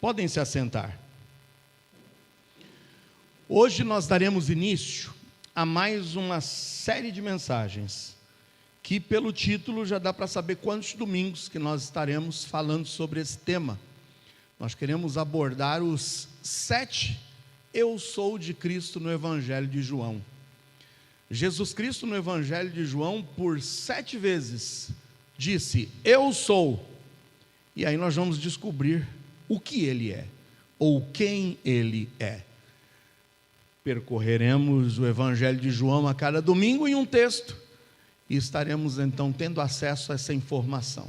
Podem se assentar. Hoje nós daremos início a mais uma série de mensagens, que pelo título já dá para saber quantos domingos que nós estaremos falando sobre esse tema. Nós queremos abordar os 7 Eu Sou de Cristo no Evangelho de João. Jesus Cristo no Evangelho de João, por 7 vezes, disse, eu sou. E aí nós vamos descobrir o que Ele é, ou quem Ele é. Percorreremos o Evangelho de João a cada domingo em um texto, e estaremos então tendo acesso a essa informação,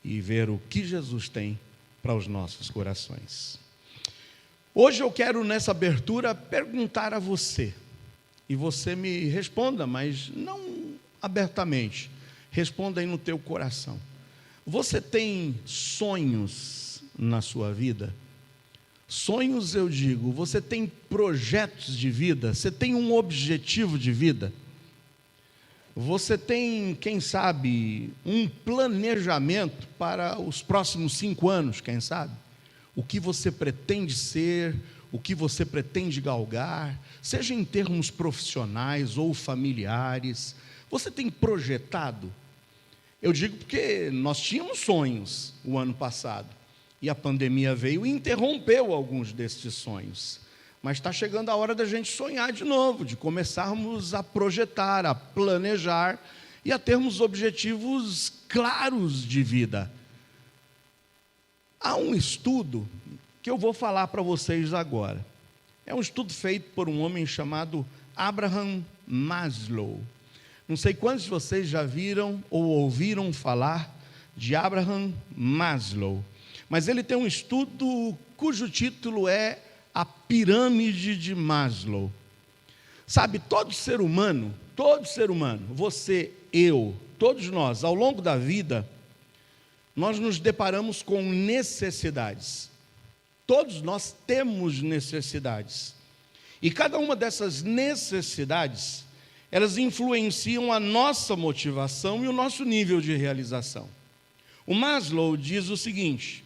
e ver o que Jesus tem para os nossos corações. Hoje eu quero, nessa abertura, perguntar a você, e você me responda, mas não abertamente, responda aí no teu coração. Você tem sonhos na sua vida? Sonhos, eu digo, você tem projetos de vida? Você tem um objetivo de vida? Você tem, quem sabe, um planejamento para os próximos 5 anos, quem sabe? O que você pretende ser, o que você pretende galgar, seja em termos profissionais ou familiares, você tem projetado? Eu digo porque nós tínhamos sonhos o ano passado, e a pandemia veio e interrompeu alguns destes sonhos. Mas está chegando a hora da gente sonhar de novo, de começarmos a projetar, a planejar e a termos objetivos claros de vida. Há um estudo que eu vou falar para vocês agora. É um estudo feito por um homem chamado Abraham Maslow. Não sei quantos de vocês já viram ou ouviram falar de Abraham Maslow, mas ele tem um estudo cujo título é A Pirâmide de Maslow. Sabe, todo ser humano, você, eu, todos nós, ao longo da vida, nós nos deparamos com necessidades. Todos nós temos necessidades. E cada uma dessas necessidades, elas influenciam a nossa motivação e o nosso nível de realização. O Maslow diz o seguinte,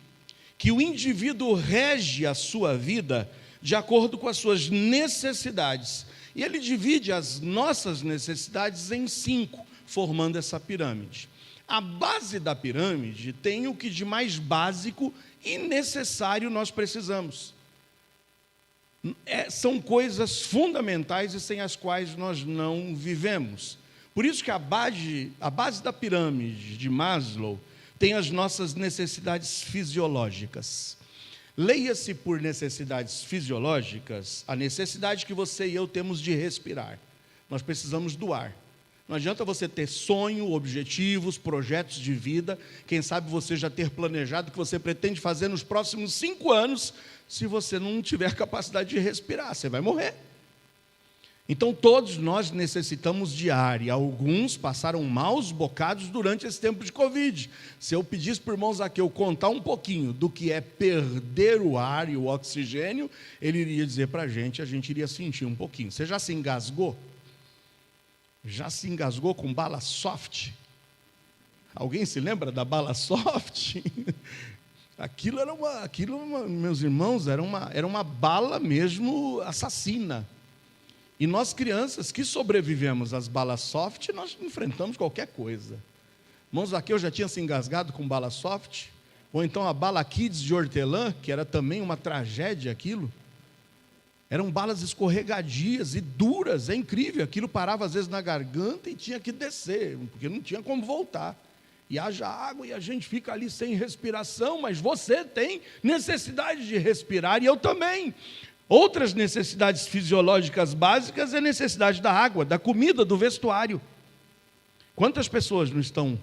que o indivíduo rege a sua vida de acordo com as suas necessidades. E ele divide as nossas necessidades em 5, formando essa pirâmide. A base da pirâmide tem o que de mais básico e necessário nós precisamos. São coisas fundamentais e sem as quais nós não vivemos. Por isso que a base da pirâmide de Maslow tem as nossas necessidades fisiológicas. Leia-se por necessidades fisiológicas a necessidade que você e eu temos de respirar. Nós precisamos do ar. Não adianta você ter sonho, objetivos, projetos de vida, quem sabe você já ter planejado o que você pretende fazer nos próximos 5 anos, se você não tiver capacidade de respirar, você vai morrer. Então todos nós necessitamos de ar, e alguns passaram maus bocados durante esse tempo de Covid. Se eu pedisse para o irmão Zaqueu contar um pouquinho do que é perder o ar e o oxigênio, ele iria dizer para a gente iria sentir um pouquinho. Você já se engasgou? Já se engasgou com bala soft? Alguém se lembra da bala soft? Aquilo, meus irmãos, era uma bala mesmo assassina. E nós crianças que sobrevivemos às balas soft, nós enfrentamos qualquer coisa. Irmãos, aqui eu já tinha se engasgado com bala soft, ou então a bala Kids de hortelã, que era também uma tragédia aquilo. Eram balas escorregadias e duras, é incrível, aquilo parava às vezes na garganta e tinha que descer, porque não tinha como voltar. E haja água e a gente fica ali sem respiração, mas você tem necessidade de respirar e eu também. Outras necessidades fisiológicas básicas é a necessidade da água, da comida, do vestuário. Quantas pessoas não estão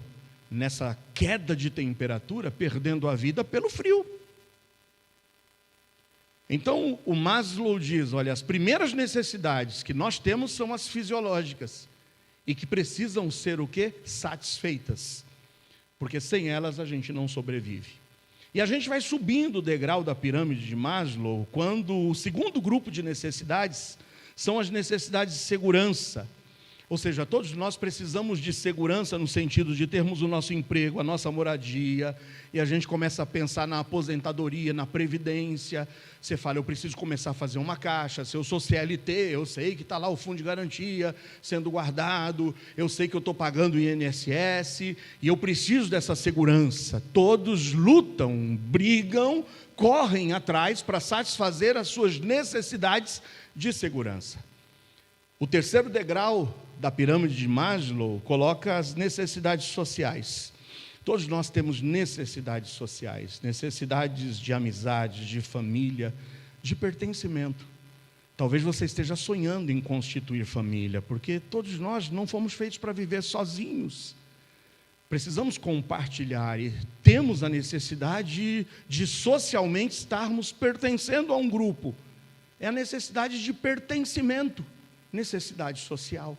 nessa queda de temperatura, perdendo a vida pelo frio? Então, o Maslow diz, olha, as primeiras necessidades que nós temos são as fisiológicas, e que precisam ser o quê? Satisfeitas, porque sem elas a gente não sobrevive. E a gente vai subindo o degrau da pirâmide de Maslow, quando o segundo grupo de necessidades são as necessidades de segurança. Ou seja, todos nós precisamos de segurança no sentido de termos o nosso emprego, a nossa moradia, e a gente começa a pensar na aposentadoria, na previdência. Você fala, eu preciso começar a fazer uma caixa. Se eu sou CLT, eu sei que está lá o fundo de garantia sendo guardado, eu sei que eu estou pagando o INSS, e eu preciso dessa segurança. Todos lutam, brigam, correm atrás para satisfazer as suas necessidades de segurança. O terceiro degrau da pirâmide de Maslow coloca as necessidades sociais. Todos nós temos necessidades sociais, necessidades de amizade, de família, de pertencimento. Talvez você esteja sonhando em constituir família, porque todos nós não fomos feitos para viver sozinhos. Precisamos compartilhar e temos a necessidade de socialmente estarmos pertencendo a um grupo. É a necessidade de pertencimento, necessidade social.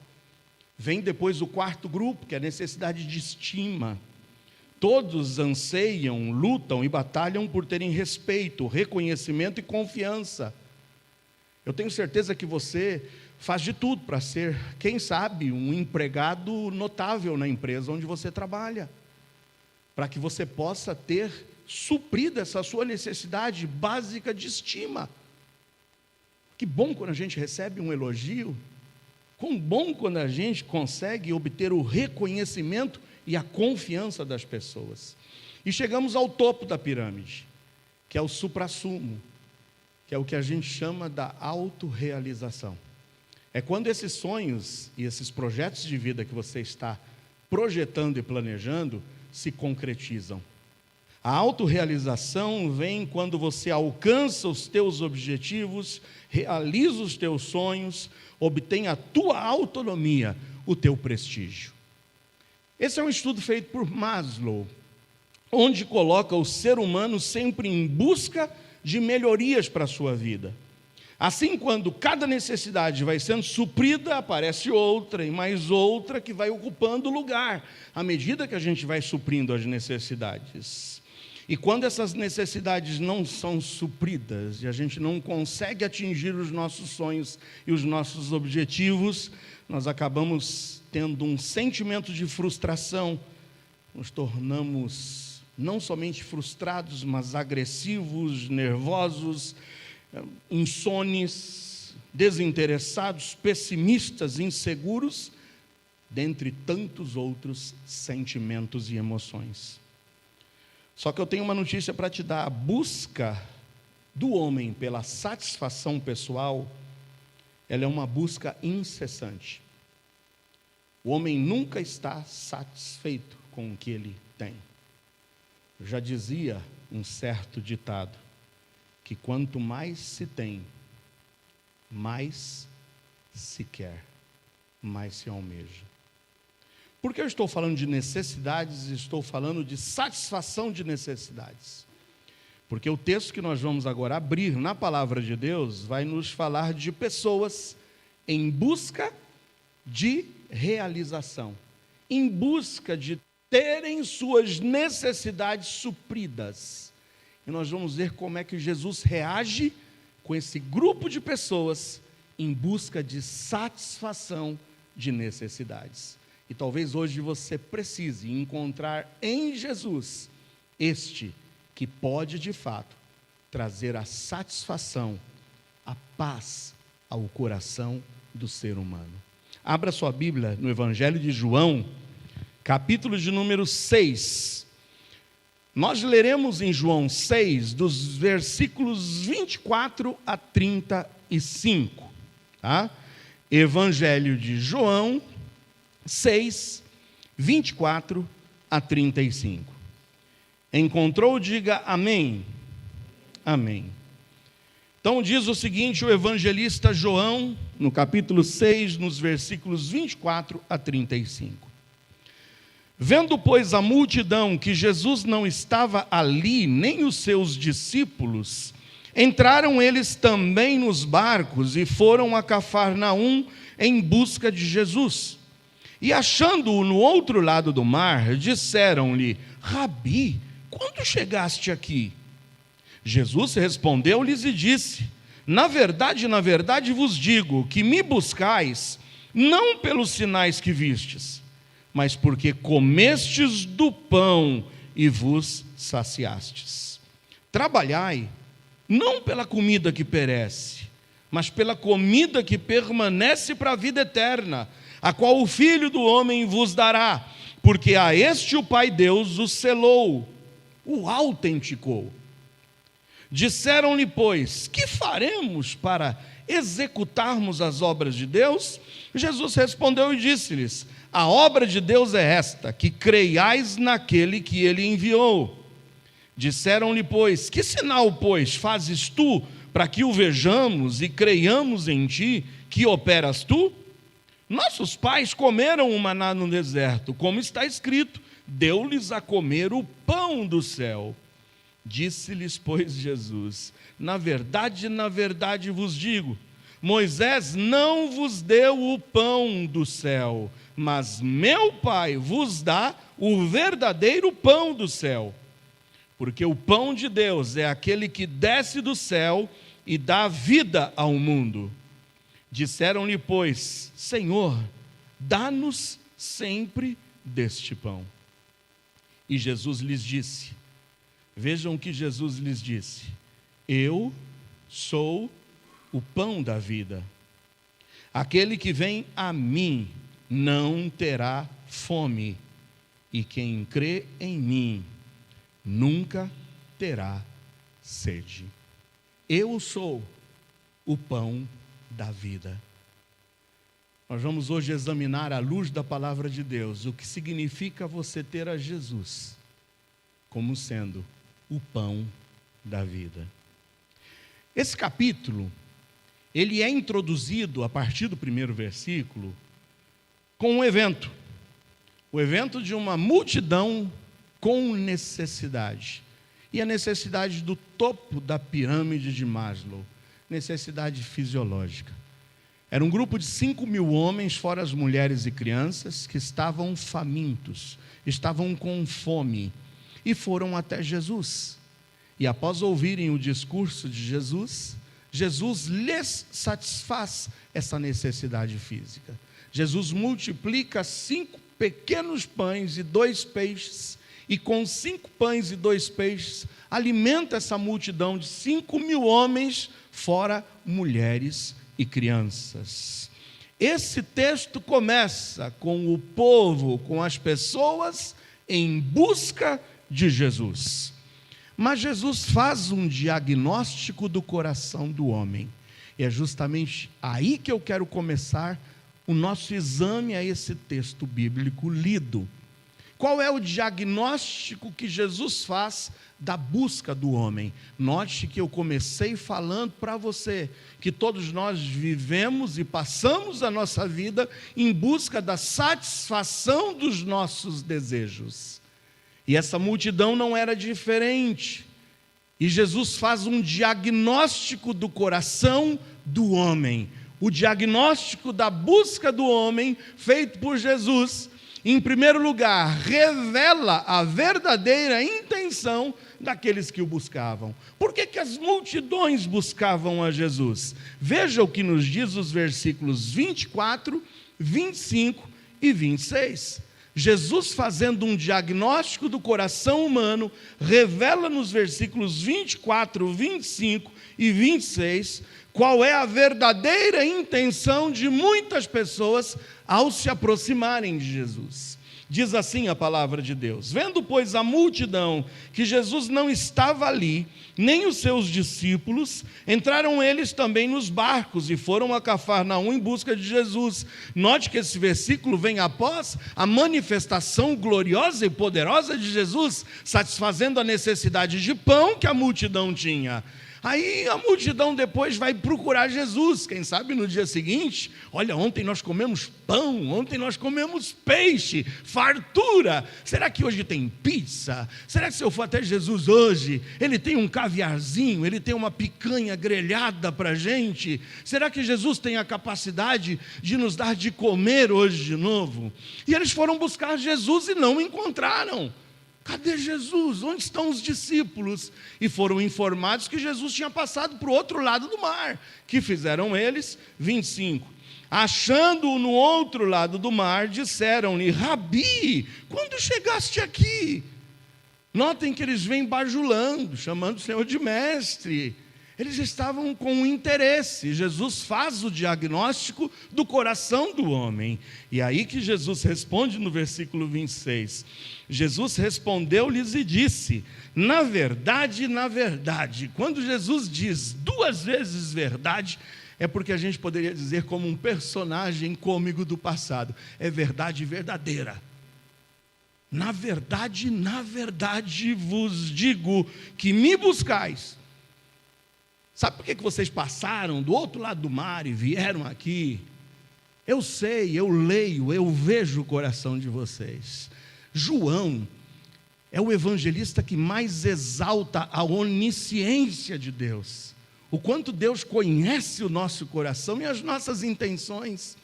Vem depois o quarto grupo, que é a necessidade de estima. Todos anseiam, lutam e batalham por terem respeito, reconhecimento e confiança. Eu tenho certeza que você faz de tudo para ser, quem sabe, um empregado notável na empresa onde você trabalha, para que você possa ter suprido essa sua necessidade básica de estima. Que bom quando a gente recebe um elogio. Quão bom quando a gente consegue obter o reconhecimento e a confiança das pessoas. E chegamos ao topo da pirâmide, que é o suprassumo, que é o que a gente chama da autorrealização. É quando esses sonhos e esses projetos de vida que você está projetando e planejando se concretizam. A autorrealização vem quando você alcança os teus objetivos, realiza os teus sonhos, obtém a tua autonomia, o teu prestígio. Esse é um estudo feito por Maslow, onde coloca o ser humano sempre em busca de melhorias para a sua vida. Assim, quando cada necessidade vai sendo suprida, aparece outra e mais outra que vai ocupando lugar, à medida que a gente vai suprindo as necessidades. E quando essas necessidades não são supridas e a gente não consegue atingir os nossos sonhos e os nossos objetivos, nós acabamos tendo um sentimento de frustração, nos tornamos não somente frustrados, mas agressivos, nervosos, insones, desinteressados, pessimistas, inseguros, dentre tantos outros sentimentos e emoções. Só que eu tenho uma notícia para te dar: a busca do homem pela satisfação pessoal, ela é uma busca incessante. O homem nunca está satisfeito com o que ele tem. Já dizia um certo ditado, que quanto mais se tem, mais se quer, mais se almeja. Por que eu estou falando de necessidades e estou falando de satisfação de necessidades? Porque o texto que nós vamos agora abrir na palavra de Deus vai nos falar de pessoas em busca de realização, em busca de terem suas necessidades supridas. E nós vamos ver como é que Jesus reage com esse grupo de pessoas em busca de satisfação de necessidades. E talvez hoje você precise encontrar em Jesus este que pode de fato trazer a satisfação, a paz ao coração do ser humano. Abra sua Bíblia no Evangelho de João, capítulo de número 6. Nós leremos em João 6, dos versículos 24 a 35. Tá? Evangelho de João 6, 24 a 35. Encontrou, diga amém. Amém. Então diz o seguinte o evangelista João, no capítulo 6, nos versículos 24 a 35. Vendo, pois, a multidão que Jesus não estava ali, nem os seus discípulos, entraram eles também nos barcos e foram a Cafarnaum em busca de Jesus. E achando-o no outro lado do mar, disseram-lhe: Rabi, quando chegaste aqui? Jesus respondeu-lhes e disse: na verdade vos digo que me buscais, não pelos sinais que vistes, mas porque comestes do pão e vos saciastes. Trabalhai, não pela comida que perece, mas pela comida que permanece para a vida eterna, a qual o Filho do Homem vos dará, porque a este o Pai Deus o selou, o autenticou. Disseram-lhe, pois, que faremos para executarmos as obras de Deus? Jesus respondeu e disse-lhes, a obra de Deus é esta, que creiais naquele que ele enviou. Disseram-lhe, pois, que sinal, pois, fazes tu, para que o vejamos e creiamos em ti, que operas tu? Nossos pais comeram o maná no deserto, como está escrito, deu-lhes a comer o pão do céu. Disse-lhes, pois, Jesus, na verdade vos digo, Moisés não vos deu o pão do céu, mas meu Pai vos dá o verdadeiro pão do céu. Porque o pão de Deus é aquele que desce do céu e dá vida ao mundo. Disseram-lhe, pois, Senhor, dá-nos sempre deste pão. E Jesus lhes disse, vejam o que Jesus lhes disse, eu sou o pão da vida. Aquele que vem a mim não terá fome, e quem crê em mim nunca terá sede. Eu sou o pão da vida. Nós vamos hoje examinar à luz da palavra de Deus o que significa você ter a Jesus como sendo o pão da vida. Esse capítulo, ele é introduzido a partir do primeiro versículo com um evento. O evento de uma multidão com necessidade. E a necessidade do topo da pirâmide de Maslow, necessidade fisiológica. Era um grupo de 5.000 homens, fora as mulheres e crianças, que estavam famintos, estavam com fome, e foram até Jesus. E após ouvirem o discurso de Jesus, Jesus lhes satisfaz essa necessidade física. Jesus multiplica 5 pequenos pães e 2 peixes, e com 5 pães e 2 peixes, alimenta essa multidão de 5.000 homens, fora mulheres e crianças. Esse texto começa com o povo, com as pessoas em busca de Jesus. Mas Jesus faz um diagnóstico do coração do homem. E é justamente aí que eu quero começar o nosso exame a esse texto bíblico lido. Qual é o diagnóstico que Jesus faz da busca do homem? Note que eu comecei falando para você que todos nós vivemos e passamos a nossa vida em busca da satisfação dos nossos desejos. E essa multidão não era diferente. E Jesus faz um diagnóstico do coração do homem. O diagnóstico da busca do homem feito por Jesus, em primeiro lugar, revela a verdadeira intenção daqueles que o buscavam. Por que as multidões buscavam a Jesus? Veja o que nos diz os versículos 24, 25 e 26. Jesus, fazendo um diagnóstico do coração humano, revela nos versículos 24, 25 e 26 qual é a verdadeira intenção de muitas pessoas ao se aproximarem de Jesus. Diz assim a palavra de Deus: vendo, pois, a multidão que Jesus não estava ali, nem os seus discípulos, entraram eles também nos barcos e foram a Cafarnaum em busca de Jesus. Note que esse versículo vem após a manifestação gloriosa e poderosa de Jesus, satisfazendo a necessidade de pão que a multidão tinha. Aí a multidão depois vai procurar Jesus, quem sabe no dia seguinte, olha, ontem nós comemos pão, ontem nós comemos peixe, fartura, será que hoje tem pizza? Será que se eu for até Jesus hoje, ele tem um caviarzinho, ele tem uma picanha grelhada para a gente? Será que Jesus tem a capacidade de nos dar de comer hoje de novo? E eles foram buscar Jesus e não encontraram. Cadê Jesus? Onde estão os discípulos? E foram informados que Jesus tinha passado para o outro lado do mar. Que fizeram eles? 25. achando-o no outro lado do mar, disseram-lhe: Rabi, quando chegaste aqui? Notem que eles vêm bajulando, chamando o Senhor de mestre. Eles estavam com um interesse. Jesus faz o diagnóstico do coração do homem. E aí que Jesus responde no versículo 26. Jesus respondeu-lhes e disse: na verdade, quando Jesus diz 2 vezes verdade, é porque a gente poderia dizer como um personagem cômico do passado. É verdade verdadeira. Na verdade vos digo que me buscais. Sabe por que vocês passaram do outro lado do mar e vieram aqui? Eu sei, eu leio, eu vejo o coração de vocês. João é o evangelista que mais exalta a onisciência de Deus. O quanto Deus conhece o nosso coração e as nossas intenções.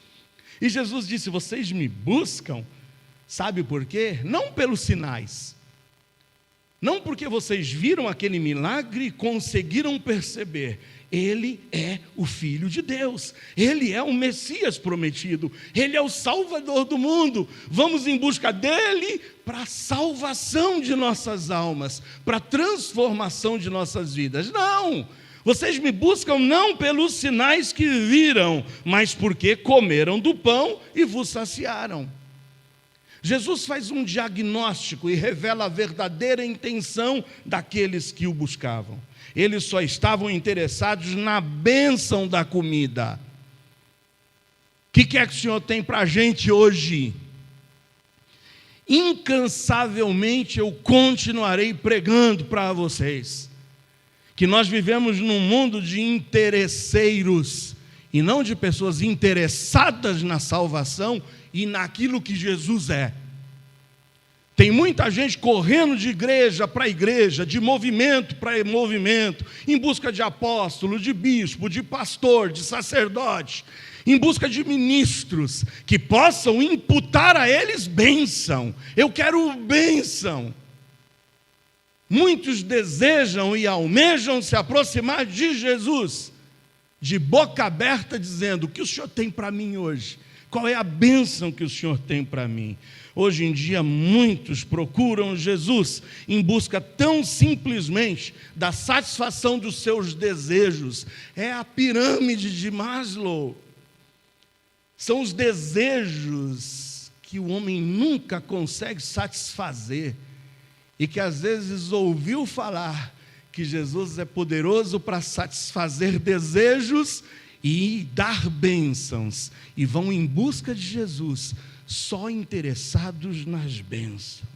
E Jesus disse: vocês me buscam, sabe por quê? Não pelos sinais. Não porque vocês viram aquele milagre e conseguiram perceber. Ele é o Filho de Deus. Ele é o Messias prometido. Ele é o Salvador do mundo. Vamos em busca dele para a salvação de nossas almas, para a transformação de nossas vidas. Não! Vocês me buscam não pelos sinais que viram, mas porque comeram do pão e vos saciaram. Jesus faz um diagnóstico e revela a verdadeira intenção daqueles que o buscavam. Eles só estavam interessados na bênção da comida. O que é que o Senhor tem para a gente hoje? Incansavelmente eu continuarei pregando para vocês que nós vivemos num mundo de interesseiros e não de pessoas interessadas na salvação e naquilo que Jesus é. Tem muita gente correndo de igreja para igreja, de movimento para movimento, em busca de apóstolo, de bispo, de pastor, de sacerdote, em busca de ministros que possam imputar a eles bênção. Eu quero bênção. Muitos desejam e almejam se aproximar de Jesus, de boca aberta, dizendo: o que o Senhor tem para mim hoje? Qual é a bênção que o Senhor tem para mim? Hoje em dia, muitos procuram Jesus em busca tão simplesmente da satisfação dos seus desejos. É a pirâmide de Maslow. São os desejos que o homem nunca consegue satisfazer e que às vezes ouviu falar que Jesus é poderoso para satisfazer desejos e dar bênçãos, e vão em busca de Jesus, só interessados nas bênçãos.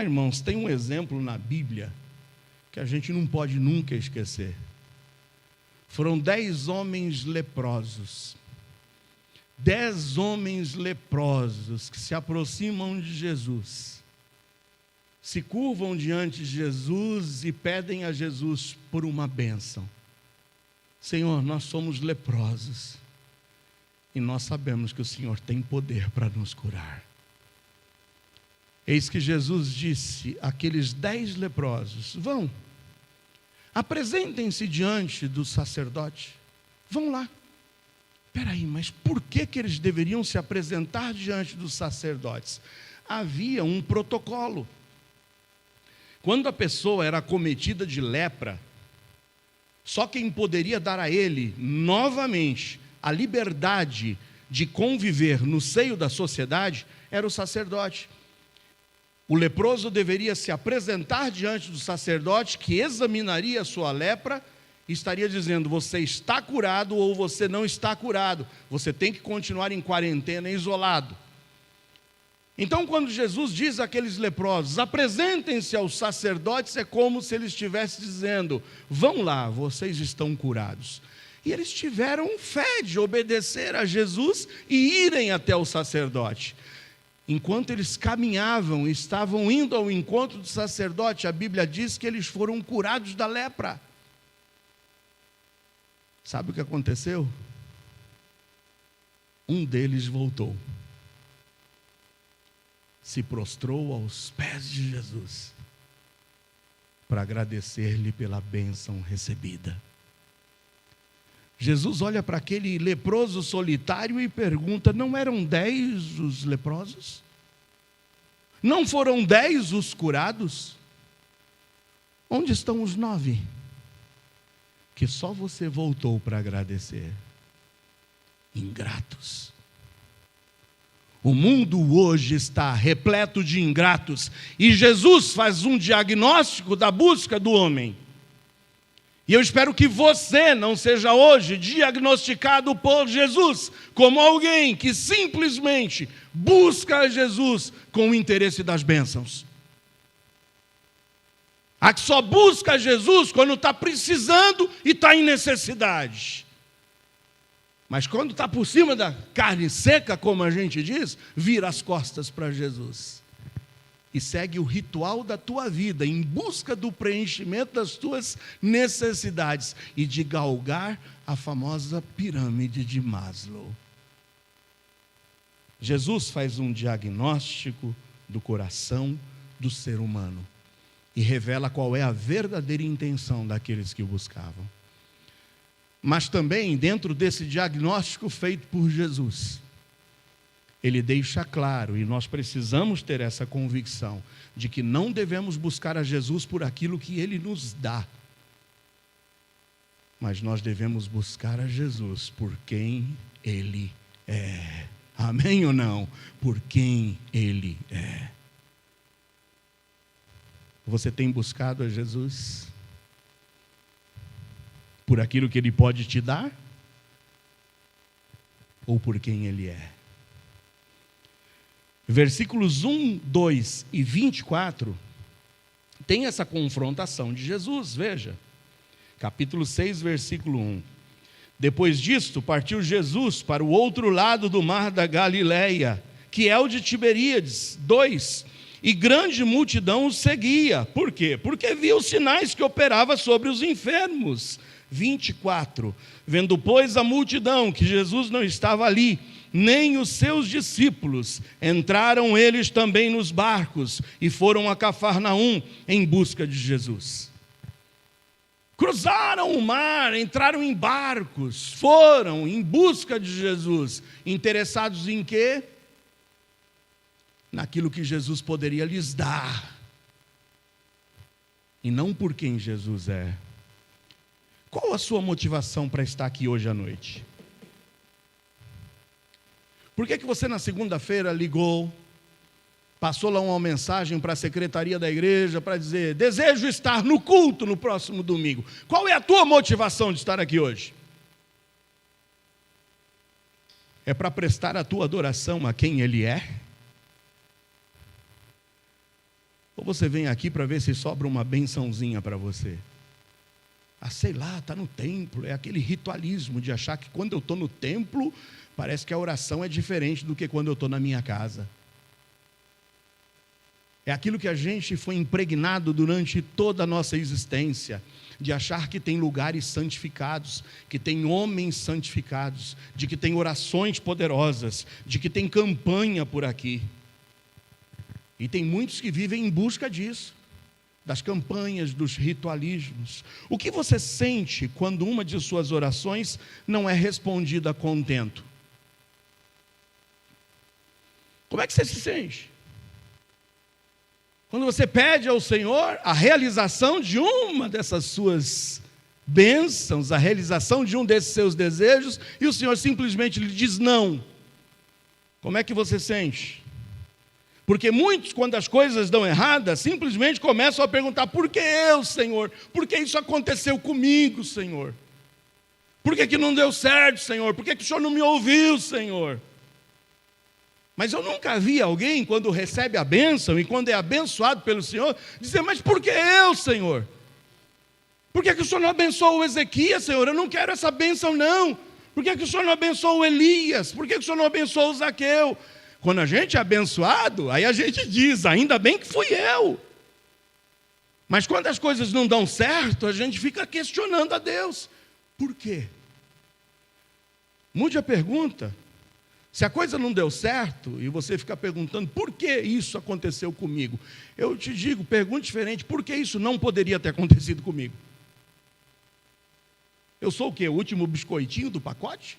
Irmãos, tem um exemplo na Bíblia que a gente não pode nunca esquecer. Foram 10 homens leprosos. 10 homens leprosos que se aproximam de Jesus, se curvam diante de Jesus e pedem a Jesus por uma bênção. Senhor, nós somos leprosos e nós sabemos que o Senhor tem poder para nos curar. Eis que Jesus disse àqueles 10 leprosos: vão, apresentem-se diante do sacerdote, vão lá. Espera aí, mas por que eles deveriam se apresentar diante dos sacerdotes? Havia um protocolo. Quando a pessoa era acometida de lepra, só quem poderia dar a ele, novamente, a liberdade de conviver no seio da sociedade, era o sacerdote. O leproso deveria se apresentar diante do sacerdote, que examinaria a sua lepra, e estaria dizendo: você está curado ou você não está curado. Você tem que continuar em quarentena, isolado. Então, quando Jesus diz àqueles leprosos: apresentem-se aos sacerdotes, é como se ele estivesse dizendo: vão lá, vocês estão curados. E eles tiveram fé de obedecer a Jesus e irem até o sacerdote. Enquanto eles caminhavam, estavam indo ao encontro do sacerdote, a Bíblia diz que eles foram curados da lepra. Sabe o que aconteceu? Um deles voltou, se prostrou aos pés de Jesus para agradecer-lhe pela bênção recebida. Jesus olha para aquele leproso solitário e pergunta: não eram 10 os leprosos? Não foram 10 os curados? Onde estão os 9? Que só você voltou para agradecer. Ingratos. O mundo hoje está repleto de ingratos, e Jesus faz um diagnóstico da busca do homem. E eu espero que você não seja hoje diagnosticado por Jesus como alguém que simplesmente busca Jesus com o interesse das bênçãos. A que só busca Jesus quando está precisando e está em necessidade. Mas quando está por cima da carne seca, como a gente diz, vira as costas para Jesus. E segue o ritual da tua vida, em busca do preenchimento das tuas necessidades e de galgar a famosa pirâmide de Maslow. Jesus faz um diagnóstico do coração do ser humano e revela qual é a verdadeira intenção daqueles que o buscavam. Mas também, dentro desse diagnóstico feito por Jesus, ele deixa claro, e nós precisamos ter essa convicção, de que não devemos buscar a Jesus por aquilo que ele nos dá, mas nós devemos buscar a Jesus por quem ele é. Amém ou não? Por quem ele é. Você tem buscado a Jesus por aquilo que ele pode te dar? Ou por quem ele é? Versículos 1, 2 e 24 tem essa confrontação de Jesus, veja. Capítulo 6, versículo 1. Depois disto, partiu Jesus para o outro lado do mar da Galileia, que é o de Tiberíades. 2. E grande multidão o seguia. Por quê? Porque via os sinais que operava sobre os enfermos. 24. Vendo, pois, a multidão que Jesus não estava ali, nem os seus discípulos, entraram eles também nos barcos e foram a Cafarnaum em busca de Jesus. Cruzaram o mar, entraram em barcos, foram em busca de Jesus. Interessados em quê? Naquilo que Jesus poderia lhes dar. E não por quem Jesus é. Qual a sua motivação para estar aqui hoje à noite? Por que você na segunda-feira ligou, passou lá uma mensagem para a secretaria da igreja para dizer: desejo estar no culto no próximo domingo? Qual é a tua motivação de estar aqui hoje? É para prestar a tua adoração a quem Ele é? Ou você vem aqui para ver se sobra uma bençãozinha para você? Ah, sei lá, está no templo, é aquele ritualismo de achar que quando eu estou no templo, parece que a oração é diferente do que quando eu estou na minha casa. É aquilo que a gente foi impregnado durante toda a nossa existência, de achar que tem lugares santificados, que tem homens santificados, de que tem orações poderosas, de que tem campanha por aqui. E tem muitos que vivem em busca disso, das campanhas, dos ritualismos. O que você sente quando uma de suas orações não é respondida a contento? Como é que você se sente? Quando você pede ao Senhor a realização de uma dessas suas bênçãos, a realização de um desses seus desejos, e o Senhor simplesmente lhe diz não. Como é que você sente? Porque muitos, quando as coisas dão erradas, simplesmente começam a perguntar: por que eu, Senhor? Por que isso aconteceu comigo, Senhor? Por que não deu certo, Senhor? Por que o Senhor não me ouviu, Senhor? Mas eu nunca vi alguém, quando recebe a bênção e quando é abençoado pelo Senhor, dizer: mas por que eu, Senhor? Por que o Senhor não abençoou o Ezequias, Senhor? Eu não quero essa bênção, não. Por que o Senhor não abençoou o Elias? Por que o Senhor não abençoou o Zaqueu? Quando a gente é abençoado, aí a gente diz: ainda bem que fui eu. Mas quando as coisas não dão certo, a gente fica questionando a Deus. Por quê? Mude a pergunta. Se a coisa não deu certo e você fica perguntando: por que isso aconteceu comigo? Eu te digo, pergunte diferente: por que isso não poderia ter acontecido comigo? Eu sou o quê? O último biscoitinho do pacote?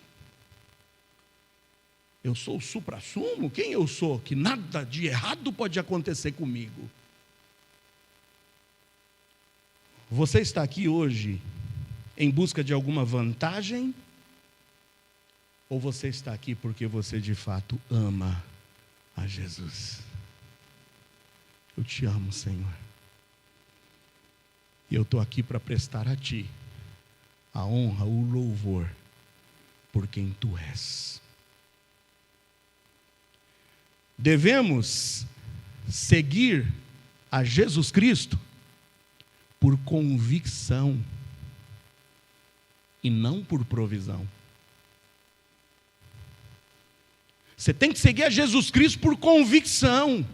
Eu sou o suprassumo? Quem eu sou? Que nada de errado pode acontecer comigo. Você está aqui hoje em busca de alguma vantagem? Ou você está aqui porque você de fato ama a Jesus? Eu te amo, Senhor. E eu estou aqui para prestar a Ti a honra, o louvor por quem Tu és. Devemos seguir a Jesus Cristo por convicção e não por provisão. Você tem que seguir a Jesus Cristo por convicção.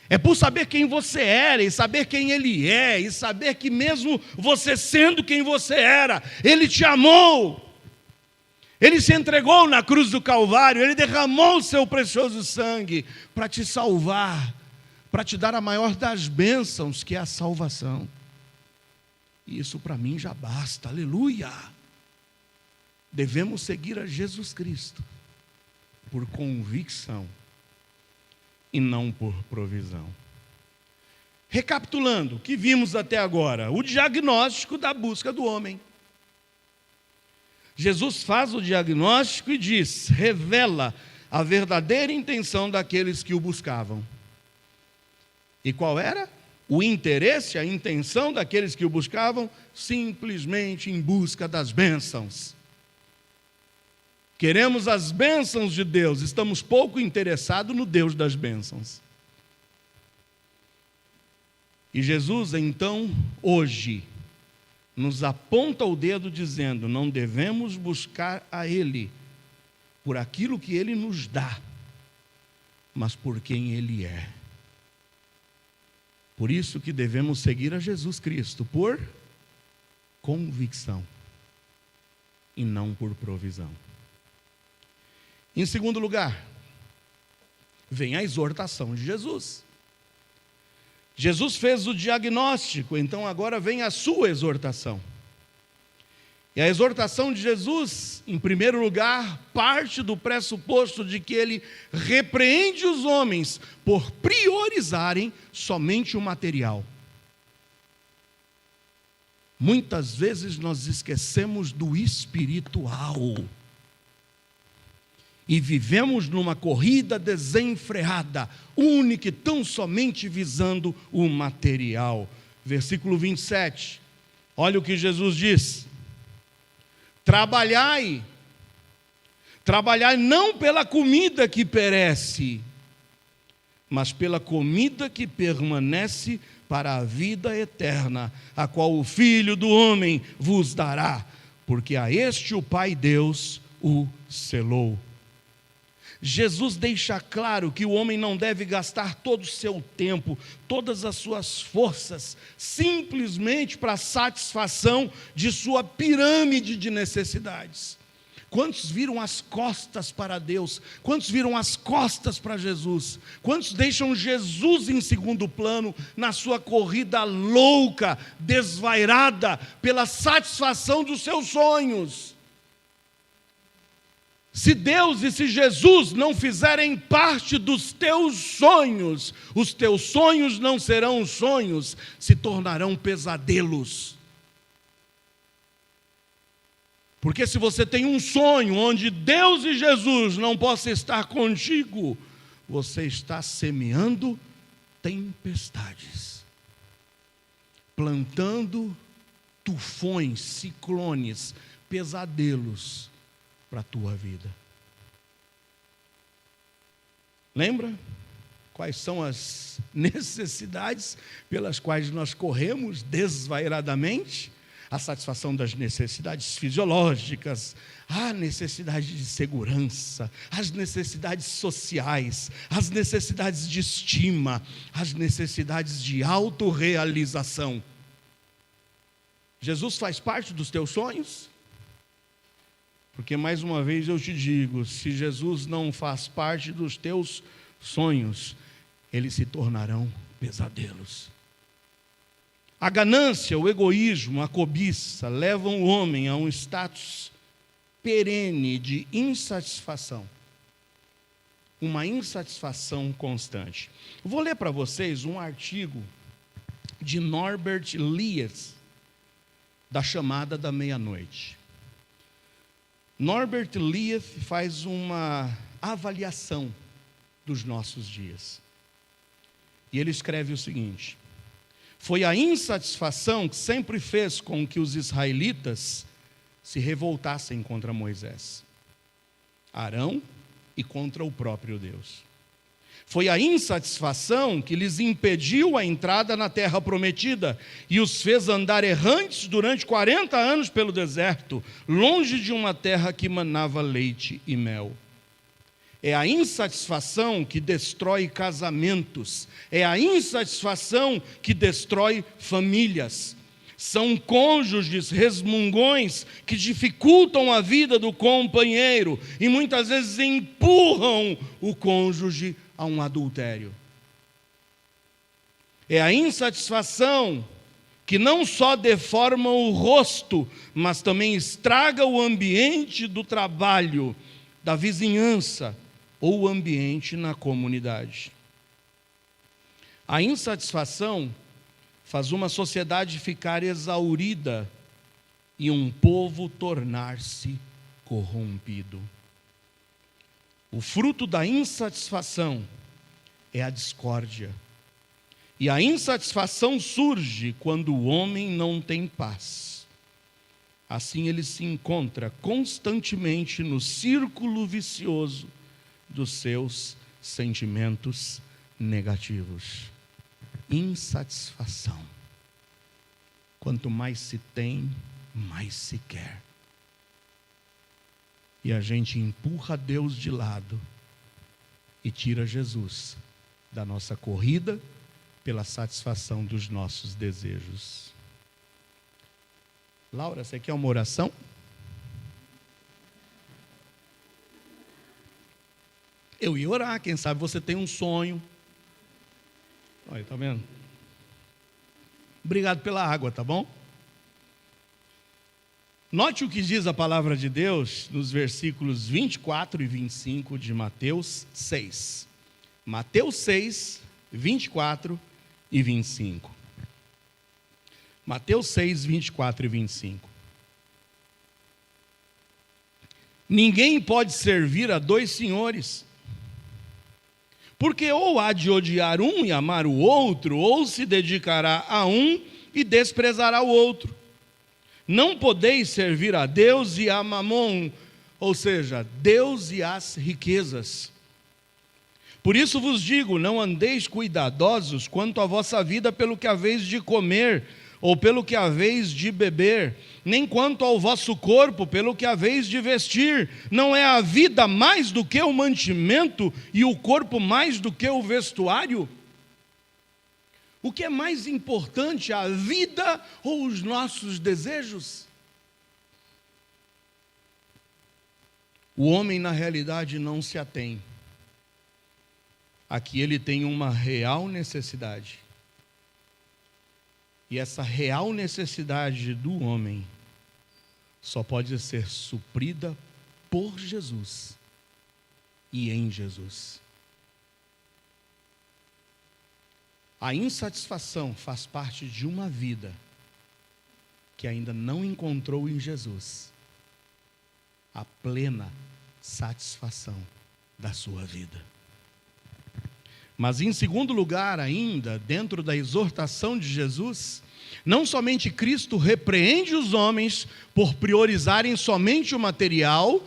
É por saber quem você era, e saber quem Ele é, e saber que mesmo você sendo quem você era, Ele te amou. Ele se entregou na cruz do Calvário, Ele derramou o seu precioso sangue para te salvar, para te dar a maior das bênçãos, que é a salvação. E isso para mim já basta, aleluia. Devemos seguir a Jesus Cristo por convicção e não por provisão. Recapitulando o que vimos até agora, o diagnóstico da busca do homem. Jesus faz o diagnóstico e diz, revela a verdadeira intenção daqueles que o buscavam. E qual era? O interesse, a intenção daqueles que o buscavam, simplesmente em busca das bênçãos. Queremos as bênçãos de Deus, estamos pouco interessados no Deus das bênçãos. E Jesus, então, hoje, nos aponta o dedo dizendo, não devemos buscar a Ele por aquilo que Ele nos dá, mas por quem Ele é. Por isso que devemos seguir a Jesus Cristo, por convicção e não por provisão. Em segundo lugar, vem a exortação de Jesus. Jesus fez o diagnóstico, então agora vem a sua exortação. E a exortação de Jesus, em primeiro lugar, parte do pressuposto de que Ele repreende os homens por priorizarem somente o material. Muitas vezes nós esquecemos do espiritual e vivemos numa corrida desenfreada, única e tão somente visando o material. Versículo 27, olha o que Jesus diz: trabalhai não pela comida que perece, mas pela comida que permanece para a vida eterna, a qual o Filho do Homem vos dará, porque a este o Pai Deus o selou. Jesus deixa claro que o homem não deve gastar todo o seu tempo, todas as suas forças, simplesmente para a satisfação de sua pirâmide de necessidades. Quantos viram as costas para Deus? Quantos viram as costas para Jesus? Quantos deixam Jesus em segundo plano na sua corrida louca, desvairada, pela satisfação dos seus sonhos? Se Deus e se Jesus não fizerem parte dos teus sonhos, os teus sonhos não serão sonhos, se tornarão pesadelos. Porque se você tem um sonho onde Deus e Jesus não possam estar contigo, você está semeando tempestades, plantando tufões, ciclones, pesadelos para a tua vida. Lembra? Quais são as necessidades pelas quais nós corremos desvairadamente? A satisfação das necessidades fisiológicas, a necessidade de segurança, as necessidades sociais, as necessidades de estima, as necessidades de autorrealização. Jesus faz parte dos teus sonhos? Porque, mais uma vez, eu te digo, se Jesus não faz parte dos teus sonhos, eles se tornarão pesadelos. A ganância, o egoísmo, a cobiça levam o homem a um status perene de insatisfação. Uma insatisfação constante. Eu vou ler para vocês um artigo de Norbert Elias, da Chamada da Meia-Noite. Norbert Elias faz uma avaliação dos nossos dias. E ele escreve o seguinte: foi a insatisfação que sempre fez com que os israelitas se revoltassem contra Moisés, Arão e contra o próprio Deus. Foi a insatisfação que lhes impediu a entrada na terra prometida e os fez andar errantes durante 40 anos pelo deserto, longe de uma terra que manava leite e mel. É a insatisfação que destrói casamentos, é a insatisfação que destrói famílias. São cônjuges resmungões que dificultam a vida do companheiro e muitas vezes empurram o cônjuge a um adultério. É a insatisfação que não só deforma o rosto, mas também estraga o ambiente do trabalho, da vizinhança ou o ambiente na comunidade. A insatisfação faz uma sociedade ficar exaurida e um povo tornar-se corrompido. O fruto da insatisfação é a discórdia. E a insatisfação surge quando o homem não tem paz. Assim ele se encontra constantemente no círculo vicioso dos seus sentimentos negativos. Insatisfação. Quanto mais se tem, mais se quer. E a gente empurra Deus de lado e tira Jesus da nossa corrida pela satisfação dos nossos desejos. Laura, você quer uma oração? Eu ia orar, quem sabe você tem um sonho. Olha, tá vendo? Obrigado pela água, tá bom? Note o que diz a palavra de Deus nos versículos 24 e 25 de Mateus 6. Mateus 6, 24 e 25. Mateus 6, 24 e 25. Ninguém pode servir a dois senhores, porque ou há de odiar um e amar o outro, ou se dedicará a um e desprezará o outro. Não podeis servir a Deus e a Mamon, ou seja, Deus e as riquezas. Por isso vos digo, não andeis cuidadosos quanto à vossa vida pelo que haveis de comer, ou pelo que haveis de beber, nem quanto ao vosso corpo, pelo que haveis de vestir. Não é a vida mais do que o mantimento, e o corpo mais do que o vestuário? O que é mais importante, a vida ou os nossos desejos? O homem, na realidade, não se atém. Aqui ele tem uma real necessidade. E essa real necessidade do homem só pode ser suprida por Jesus e em Jesus. A insatisfação faz parte de uma vida que ainda não encontrou em Jesus a plena satisfação da sua vida. Mas em segundo lugar ainda, dentro da exortação de Jesus, não somente Cristo repreende os homens por priorizarem somente o material,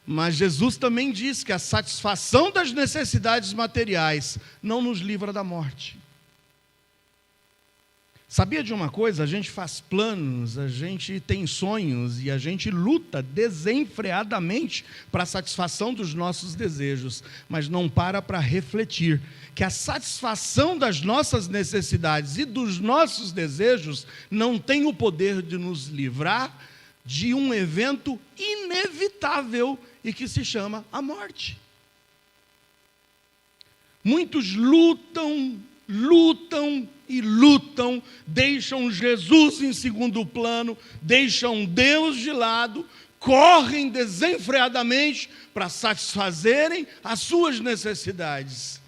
mas Jesus também diz que a satisfação das necessidades materiais não nos livra da morte. Sabia de uma coisa? A gente faz planos, a gente tem sonhos e a gente luta desenfreadamente para a satisfação dos nossos desejos, mas não para refletir que a satisfação das nossas necessidades e dos nossos desejos não tem o poder de nos livrar de um evento inevitável e que se chama a morte. Muitos lutam lutam e lutam, deixam Jesus em segundo plano, deixam Deus de lado, correm desenfreadamente para satisfazerem as suas necessidades.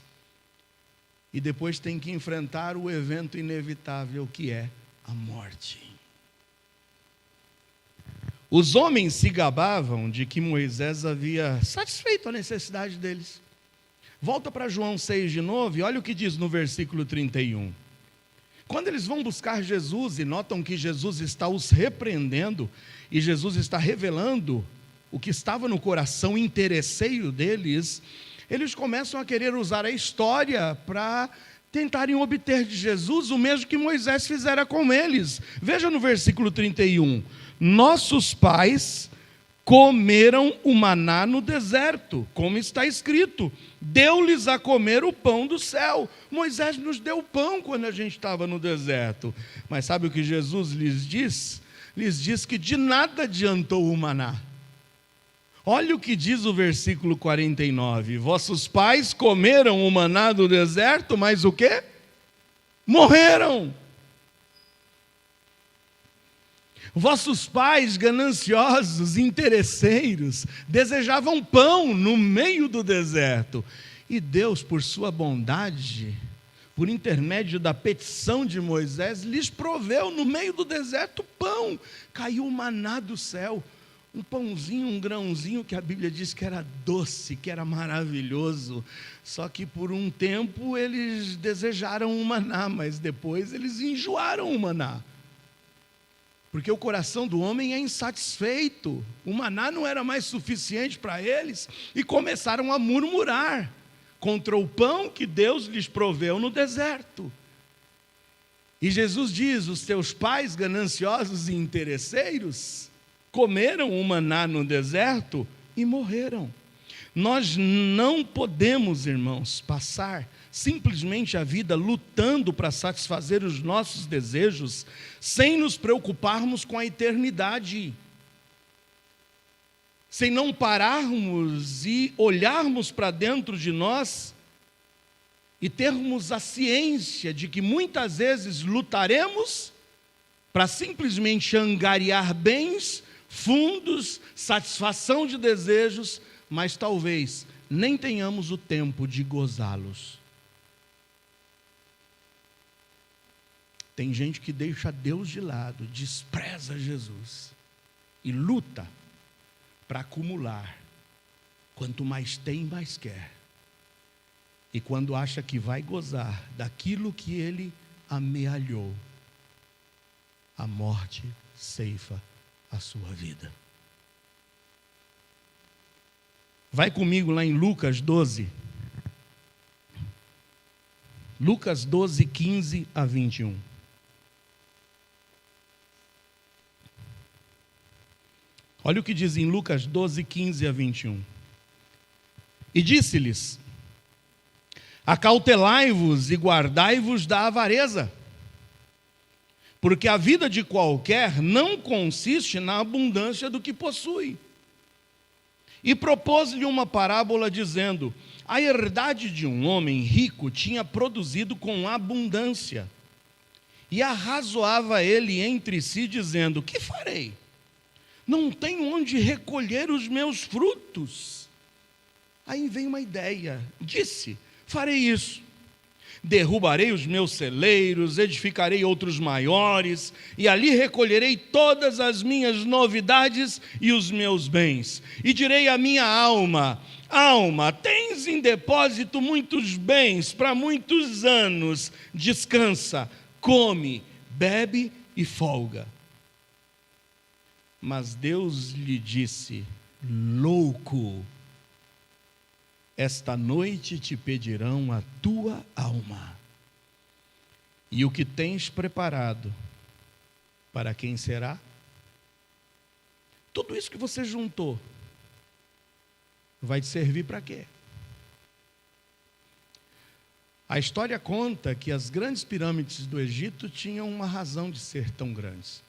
E depois tem que enfrentar o evento inevitável que é a morte. Os homens se gabavam de que Moisés havia satisfeito a necessidade deles. Volta para João 6 de novo e olha o que diz no versículo 31. Quando eles vão buscar Jesus e notam que Jesus está os repreendendo e Jesus está revelando o que estava no coração interesseiro deles, eles começam a querer usar a história para tentarem obter de Jesus o mesmo que Moisés fizera com eles. Veja no versículo 31. Nossos pais comeram o maná no deserto, como está escrito, deu-lhes a comer o pão do céu. Moisés nos deu pão quando a gente estava no deserto. Mas sabe o que Jesus lhes diz? Lhes diz que de nada adiantou o maná. Olha o que diz o versículo 49. Vossos pais comeram o maná do deserto, mas o quê? Morreram. Vossos pais gananciosos, interesseiros, desejavam pão no meio do deserto. E Deus, por sua bondade, por intermédio da petição de Moisés, lhes proveu no meio do deserto pão. Caiu o maná do céu. Um pãozinho, um grãozinho que a Bíblia diz que era doce, que era maravilhoso. Só que por um tempo eles desejaram o maná, mas depois eles enjoaram o maná. Porque o coração do homem é insatisfeito. O maná não era mais suficiente para eles e começaram a murmurar contra o pão que Deus lhes proveu no deserto. E Jesus diz: os teus pais gananciosos e interesseiros comeram o maná no deserto e morreram. Nós não podemos, irmãos, passar simplesmente a vida lutando para satisfazer os nossos desejos, sem nos preocuparmos com a eternidade, sem não pararmos e olharmos para dentro de nós e termos a ciência de que muitas vezes lutaremos para simplesmente angariar bens, fundos, satisfação de desejos, mas talvez nem tenhamos o tempo de gozá-los. Tem gente que deixa Deus de lado, despreza Jesus e luta para acumular. Quanto mais tem, mais quer. E quando acha que vai gozar daquilo que ele amealhou, a morte ceifa a sua vida. Vai comigo lá em Lucas 12. Lucas 12, 15 a 21. Olha o que diz em Lucas 12, 15 a 21. E disse-lhes: acautelai-vos e guardai-vos da avareza, porque a vida de qualquer não consiste na abundância do que possui. E propôs-lhe uma parábola dizendo: a herdade de um homem rico tinha produzido com abundância. E arrazoava ele entre si, dizendo: que farei? Não tenho onde recolher os meus frutos. Aí vem uma ideia. Disse: farei isso. Derrubarei os meus celeiros, edificarei outros maiores, e ali recolherei todas as minhas novidades e os meus bens. E direi à minha alma: alma, tens em depósito muitos bens para muitos anos. Descansa, come, bebe e folga. Mas Deus lhe disse: louco, esta noite te pedirão a tua alma, e o que tens preparado, para quem será? Tudo isso que você juntou, vai te servir para quê? A história conta que as grandes pirâmides do Egito tinham uma razão de ser tão grandes.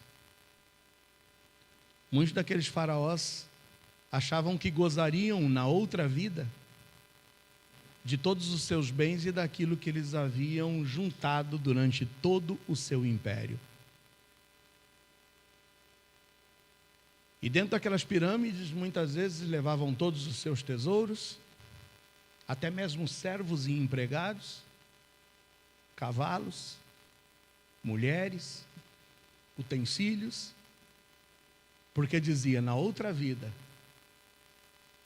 Muitos daqueles faraós achavam que gozariam na outra vida de todos os seus bens e daquilo que eles haviam juntado durante todo o seu império. E dentro daquelas pirâmides, muitas vezes levavam todos os seus tesouros, até mesmo servos e empregados, cavalos, mulheres, utensílios, porque dizia: na outra vida,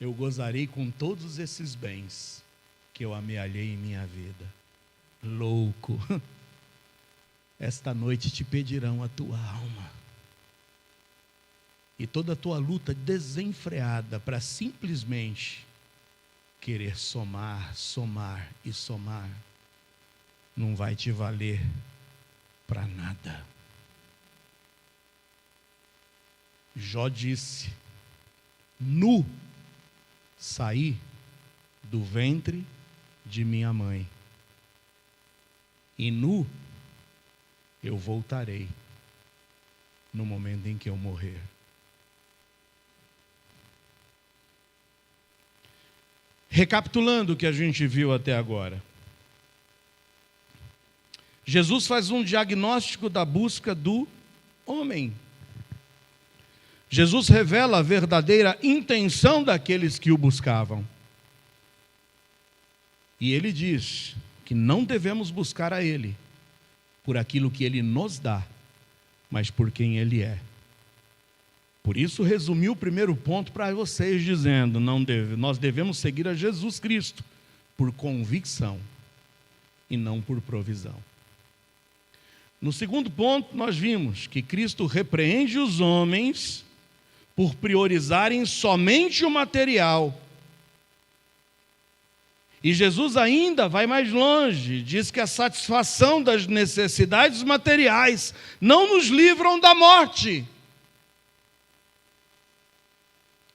eu gozarei com todos esses bens que eu amealhei em minha vida. Louco! Esta noite te pedirão a tua alma. E toda a tua luta desenfreada para simplesmente querer somar, somar e somar, não vai te valer para nada. Jó disse: nu saí do ventre de minha mãe, e nu eu voltarei no momento em que eu morrer. Recapitulando o que a gente viu até agora, Jesus faz um diagnóstico da busca do homem. Jesus revela a verdadeira intenção daqueles que o buscavam. E ele diz que não devemos buscar a Ele por aquilo que Ele nos dá, mas por quem Ele é. Por isso, resumi o primeiro ponto para vocês, dizendo: nós devemos seguir a Jesus Cristo por convicção e não por provisão. No segundo ponto, nós vimos que Cristo repreende os homens por priorizarem somente o material. E Jesus ainda vai mais longe, diz que a satisfação das necessidades materiais não nos livram da morte.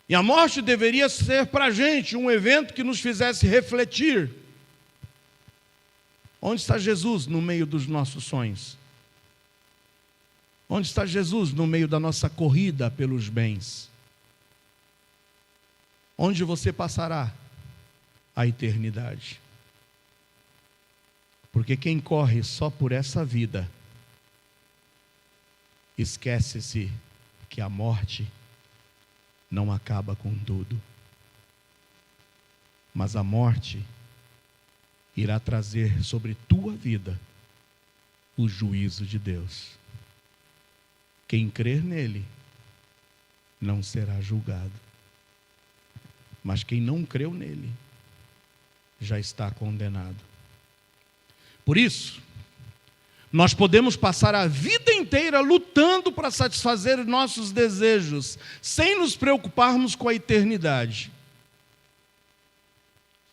E a morte deveria ser para a gente um evento que nos fizesse refletir. Onde está Jesus no meio dos nossos sonhos? Onde está Jesus no meio da nossa corrida pelos bens? Onde você passará a eternidade? Porque quem corre só por essa vida, esquece-se que a morte não acaba com tudo. Mas a morte irá trazer sobre tua vida o juízo de Deus. Quem crer nele não será julgado. Mas quem não creu nele já está condenado. Por isso, nós podemos passar a vida inteira lutando para satisfazer nossos desejos, sem nos preocuparmos com a eternidade.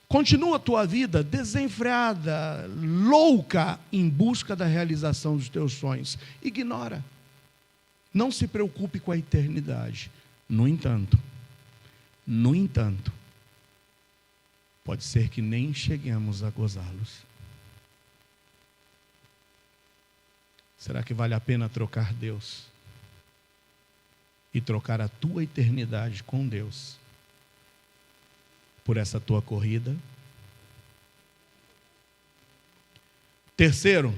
Continua a tua vida desenfreada, louca, em busca da realização dos teus sonhos. Ignora. Não se preocupe com a eternidade. No entanto, pode ser que nem cheguemos a gozá-los. Será que vale a pena trocar Deus e trocar a tua eternidade com Deus por essa tua corrida? Terceira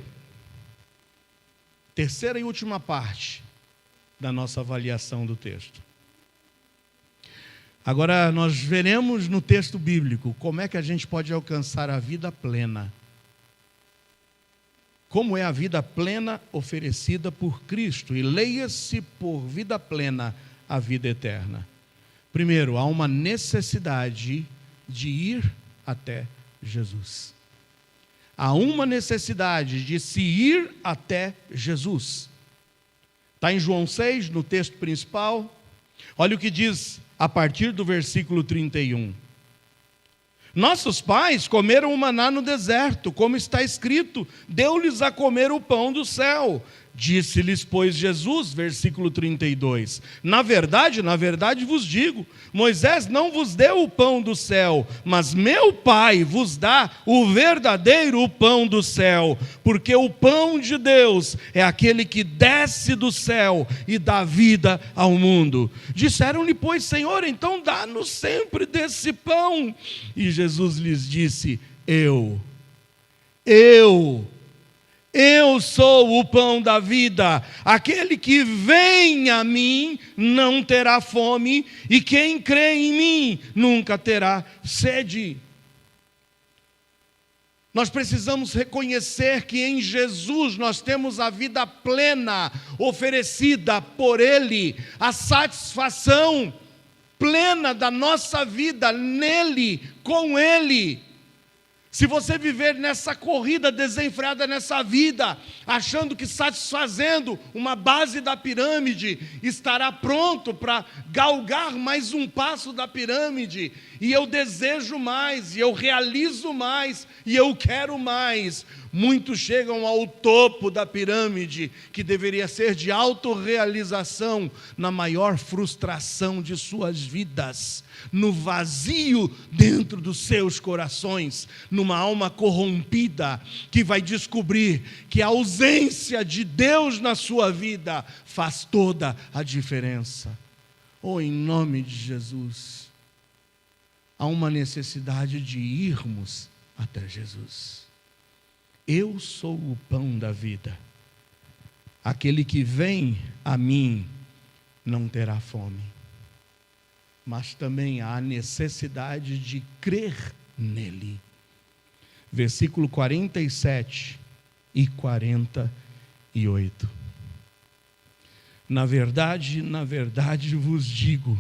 e última parte da nossa avaliação do texto. Agora nós veremos no texto bíblico como é que a gente pode alcançar a vida plena. Como é a vida plena oferecida por Cristo? E leia-se por vida plena a vida eterna. Primeiro, há uma necessidade de ir até Jesus. Há uma necessidade de se ir até Jesus. Está em João 6, no texto principal. Olha o que diz a partir do versículo 31. Nossos pais comeram o maná no deserto, como está escrito, deu-lhes a comer o pão do céu. Disse-lhes, pois, Jesus, versículo 32, na verdade vos digo, Moisés não vos deu o pão do céu, mas meu Pai vos dá o verdadeiro pão do céu, porque o pão de Deus é aquele que desce do céu e dá vida ao mundo. Disseram-lhe, pois, Senhor, então dá-nos sempre desse pão. E Jesus lhes disse, Eu sou o pão da vida. Aquele que vem a mim não terá fome, e quem crê em mim nunca terá sede. Nós precisamos reconhecer que em Jesus nós temos a vida plena oferecida por Ele, a satisfação plena da nossa vida nele, com Ele. Se você viver nessa corrida desenfreada nessa vida, achando que satisfazendo uma base da pirâmide, estará pronto para galgar mais um passo da pirâmide, e eu desejo mais, e eu realizo mais, e eu quero mais. Muitos chegam ao topo da pirâmide, que deveria ser de autorrealização, na maior frustração de suas vidas, no vazio dentro dos seus corações, numa alma corrompida, que vai descobrir que a ausência de Deus na sua vida faz toda a diferença. Em nome de Jesus, há uma necessidade de irmos até Jesus. Eu sou o pão da vida. Aquele que vem a mim não terá fome. Mas também há necessidade de crer nele. Versículo 47 e 48. Na verdade vos digo,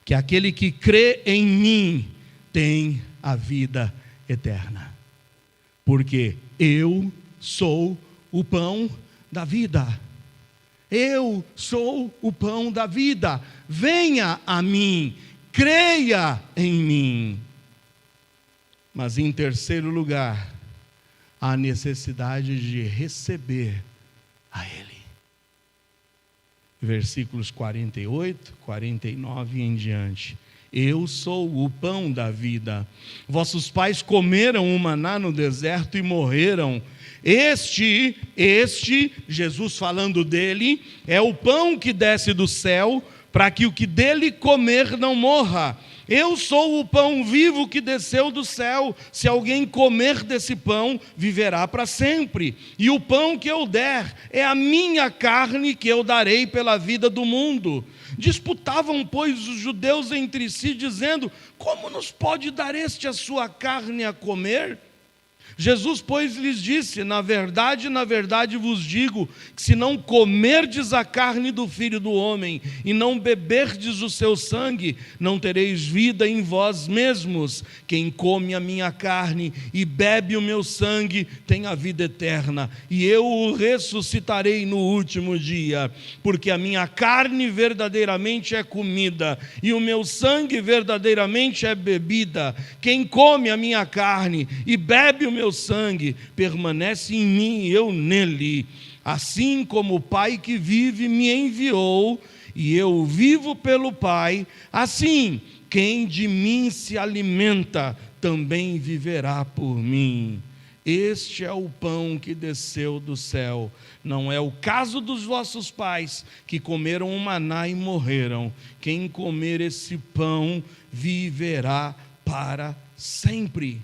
que aquele que crê em mim tem a vida eterna. Porque eu sou o pão da vida. Eu sou o pão da vida. Venha a mim, creia em mim. Mas em terceiro lugar, há necessidade de receber a Ele. Versículos 48, 49 e em diante. Eu sou o pão da vida. Vossos pais comeram o maná no deserto e morreram. Este, Jesus falando dele, é o pão que desce do céu, para que o que dele comer não morra. Eu sou o pão vivo que desceu do céu. Se alguém comer desse pão, viverá para sempre. E o pão que eu der é a minha carne, que eu darei pela vida do mundo. Disputavam, pois, os judeus entre si, dizendo: como nos pode dar este a sua carne a comer? Jesus, pois, lhes disse: na verdade vos digo, que se não comerdes a carne do Filho do Homem, e não beberdes o seu sangue, não tereis vida em vós mesmos. Quem come a minha carne e bebe o meu sangue, tem a vida eterna, e eu o ressuscitarei no último dia. Porque a minha carne verdadeiramente é comida, e o meu sangue verdadeiramente é bebida. Quem come a minha carne e bebe o meu sangue, permanece em mim e eu nele. Assim como o Pai que vive me enviou, e eu vivo pelo Pai, assim quem de mim se alimenta também viverá por mim. Este é o pão que desceu do céu. Não é o caso dos vossos pais, que comeram o maná e morreram. Quem comer esse pão viverá para sempre.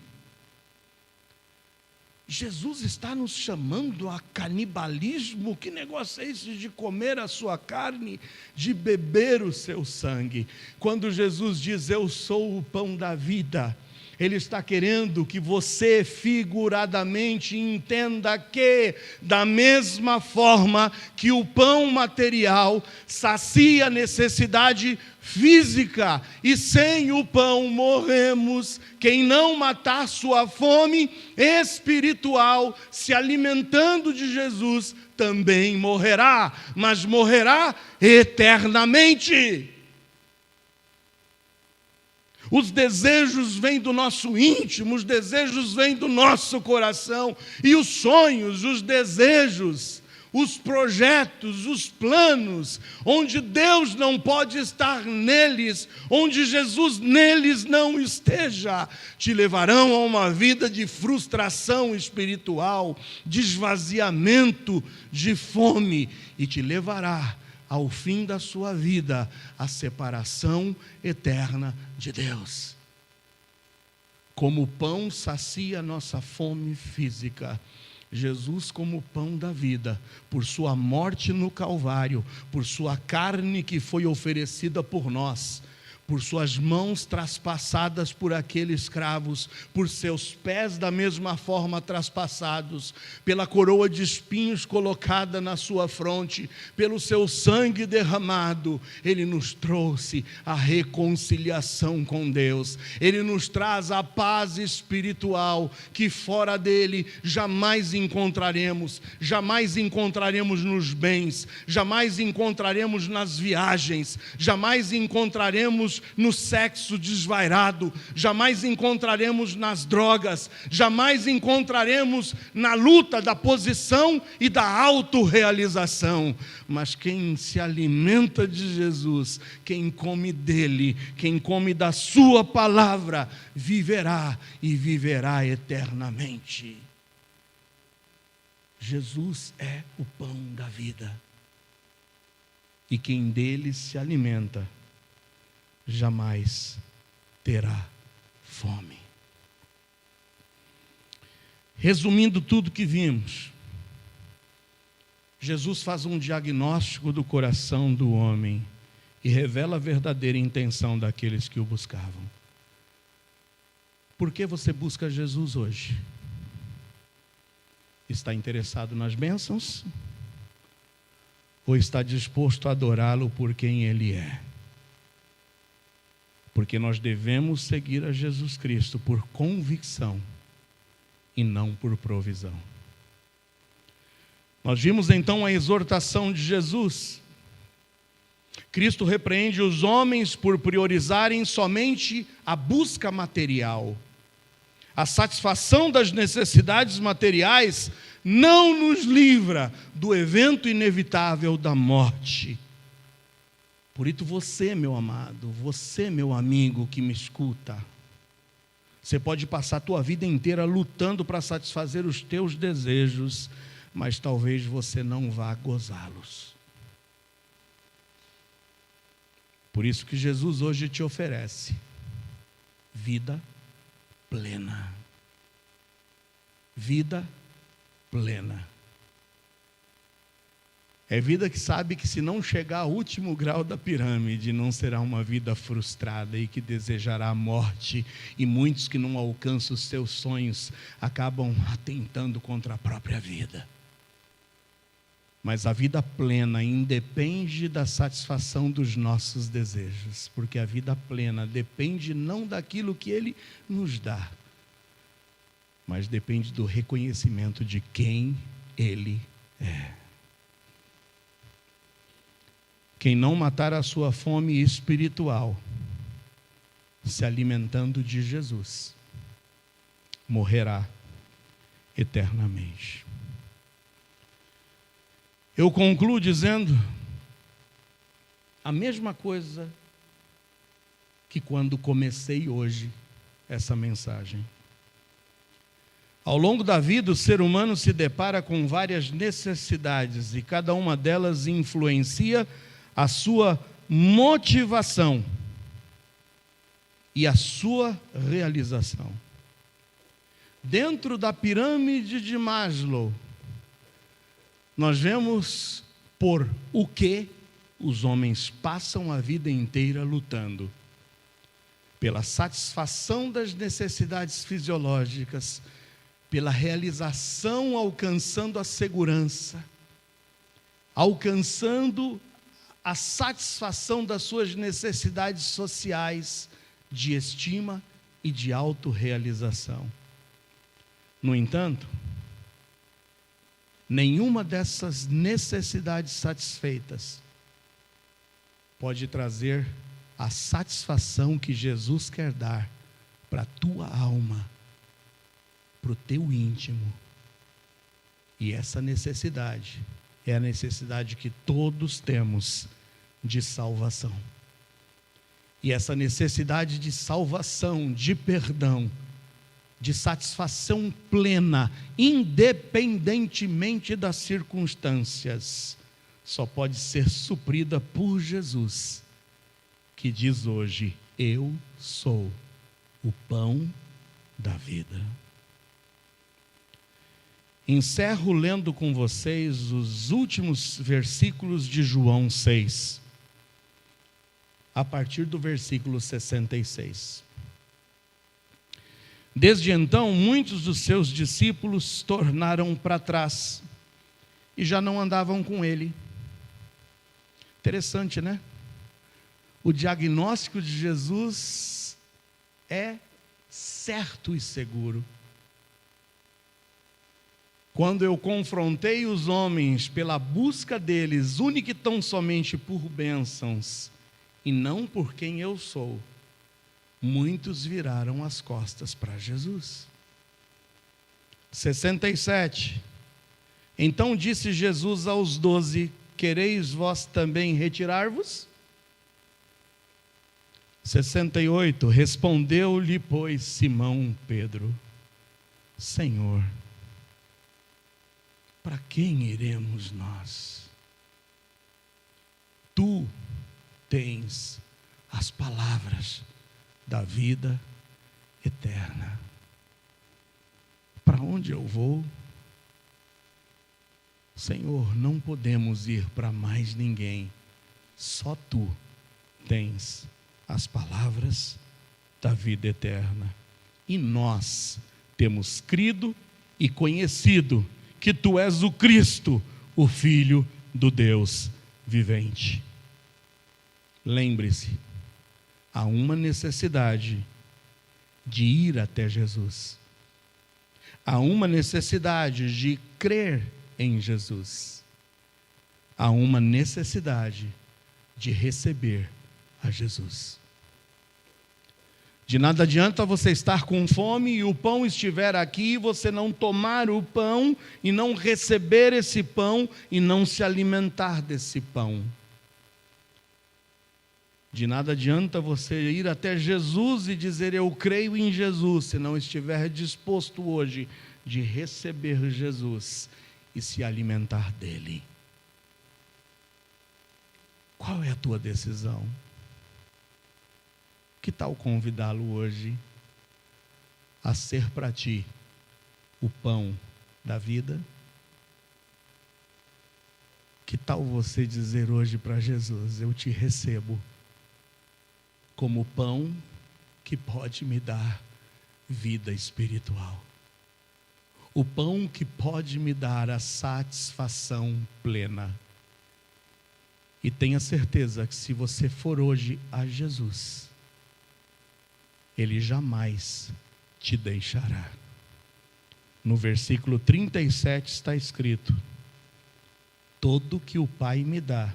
Jesus está nos chamando a canibalismo. Que negócio é esse de comer a sua carne, de beber o seu sangue? Quando Jesus diz: eu sou o pão da vida, Ele está querendo que você figuradamente entenda que, da mesma forma que o pão material sacia a necessidade física, e sem o pão morremos, quem não matar sua fome espiritual, se alimentando de Jesus, também morrerá, mas morrerá eternamente. Os desejos vêm do nosso íntimo, os desejos vêm do nosso coração, e os sonhos, os desejos, os projetos, os planos, onde Deus não pode estar neles, onde Jesus neles não esteja, te levarão a uma vida de frustração espiritual, de esvaziamento, de fome, e te levará ao fim da sua vida, a separação eterna de Deus. Como o pão sacia a nossa fome física, Jesus, como o pão da vida, por sua morte no Calvário, por sua carne que foi oferecida por nós, por suas mãos traspassadas por aqueles cravos, por seus pés da mesma forma traspassados, pela coroa de espinhos colocada na sua fronte, pelo seu sangue derramado, Ele nos trouxe a reconciliação com Deus. Ele nos traz a paz espiritual que fora dele jamais encontraremos nos bens, jamais encontraremos nas viagens, jamais encontraremos no sexo desvairado, jamais encontraremos nas drogas, jamais encontraremos na luta da posição e da autorrealização. Mas quem se alimenta de Jesus, quem come dele, quem come da sua palavra, viverá e viverá eternamente. Jesus é o pão da vida, e quem dele se alimenta jamais terá fome. Resumindo tudo que vimos, Jesus faz um diagnóstico do coração do homem e revela a verdadeira intenção daqueles que o buscavam. Por que você busca Jesus hoje? Está interessado nas bênçãos? Ou está disposto a adorá-lo por quem Ele é? Porque nós devemos seguir a Jesus Cristo por convicção e não por provisão. Nós vimos então a exortação de Jesus. Cristo repreende os homens por priorizarem somente a busca material. A satisfação das necessidades materiais não nos livra do evento inevitável da morte. Por isso você, meu amado, você, meu amigo que me escuta, você pode passar a tua vida inteira lutando para satisfazer os teus desejos, mas talvez você não vá gozá-los. Por isso que Jesus hoje te oferece vida plena. Vida plena. É vida que sabe que se não chegar ao último grau da pirâmide, não será uma vida frustrada e que desejará a morte. E muitos que não alcançam os seus sonhos acabam atentando contra a própria vida. Mas a vida plena independe da satisfação dos nossos desejos, porque a vida plena depende não daquilo que Ele nos dá, mas depende do reconhecimento de quem Ele é. Quem não matar a sua fome espiritual, se alimentando de Jesus, morrerá eternamente. Eu concluo dizendo a mesma coisa que quando comecei hoje essa mensagem. Ao longo da vida, o ser humano se depara com várias necessidades e cada uma delas influencia a sua motivação e a sua realização. Dentro da pirâmide de Maslow, nós vemos por o que os homens passam a vida inteira lutando. Pela satisfação das necessidades fisiológicas, pela realização, alcançando a segurança, alcançando a satisfação das suas necessidades sociais, de estima e de autorrealização. No entanto, nenhuma dessas necessidades satisfeitas pode trazer a satisfação que Jesus quer dar para a tua alma, para o teu íntimo. E essa necessidade é a necessidade que todos temos de salvação. E essa necessidade de salvação, de perdão, de satisfação plena, independentemente das circunstâncias, só pode ser suprida por Jesus, que diz hoje: eu sou o pão da vida. Encerro lendo com vocês os últimos versículos de João 6, a partir do versículo 66. Desde então, muitos dos seus discípulos tornaram para trás e já não andavam com ele. Interessante, né? O diagnóstico de Jesus é certo e seguro. Quando eu confrontei os homens pela busca deles, única e tão somente por bênçãos, e não por quem eu sou, muitos viraram as costas para Jesus. 67. Então disse Jesus aos 12: quereis vós também retirar-vos? 68. Respondeu-lhe, pois, Simão Pedro: Senhor, para quem iremos nós? Tu tens as palavras da vida eterna. Para onde eu vou? Senhor, não podemos ir para mais ninguém, só Tu tens as palavras da vida eterna. E nós temos crido e conhecido que Tu és o Cristo, o Filho do Deus vivente. Lembre-se, há uma necessidade de ir até Jesus. Há uma necessidade de crer em Jesus. Há uma necessidade de receber a Jesus. De nada adianta você estar com fome e o pão estiver aqui, e você não tomar o pão e não receber esse pão e não se alimentar desse pão. De nada adianta você ir até Jesus e dizer eu creio em Jesus, se não estiver disposto hoje de receber Jesus e se alimentar dele. Qual é a tua decisão? Que tal convidá-lo hoje a ser para ti o pão da vida? Que tal você dizer hoje para Jesus: eu te recebo como pão que pode me dar vida espiritual. O pão que pode me dar a satisfação plena. E tenha certeza que se você for hoje a Jesus, Ele jamais te deixará. No versículo 37 está escrito: todo que o Pai me dá,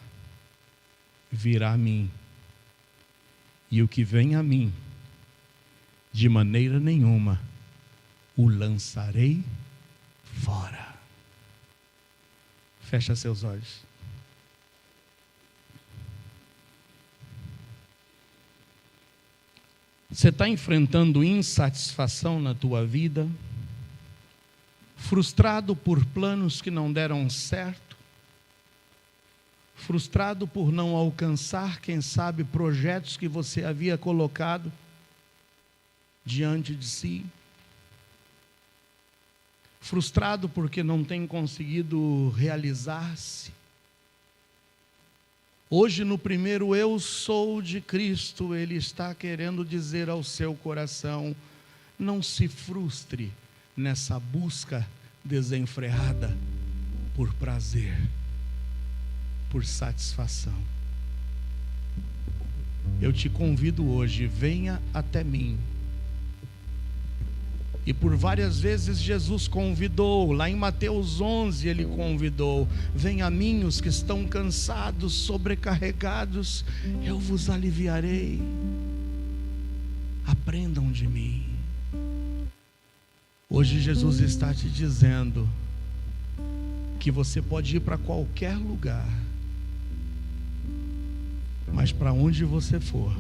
virá a mim. E o que vem a mim, de maneira nenhuma, o lançarei fora. Fecha seus olhos. Você está enfrentando insatisfação na tua vida? Frustrado por planos que não deram certo? Frustrado por não alcançar, quem sabe, projetos que você havia colocado diante de si? Frustrado porque não tem conseguido realizar-se? Hoje, no primeiro eu sou de Cristo, Ele está querendo dizer ao seu coração: não se frustre nessa busca desenfreada por prazer, por satisfação. Eu te convido hoje, venha até mim. E por várias vezes Jesus convidou, lá em Mateus 11 Ele convidou: venha a mim os que estão cansados, sobrecarregados, eu vos aliviarei. Aprendam de mim. Hoje Jesus está te dizendo que você pode ir para qualquer lugar, mas para onde você for,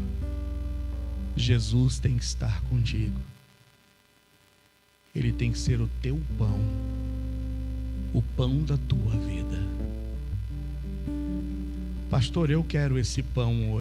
Jesus tem que estar contigo. Ele tem que ser o teu pão, o pão da tua vida. Pastor, eu quero esse pão hoje.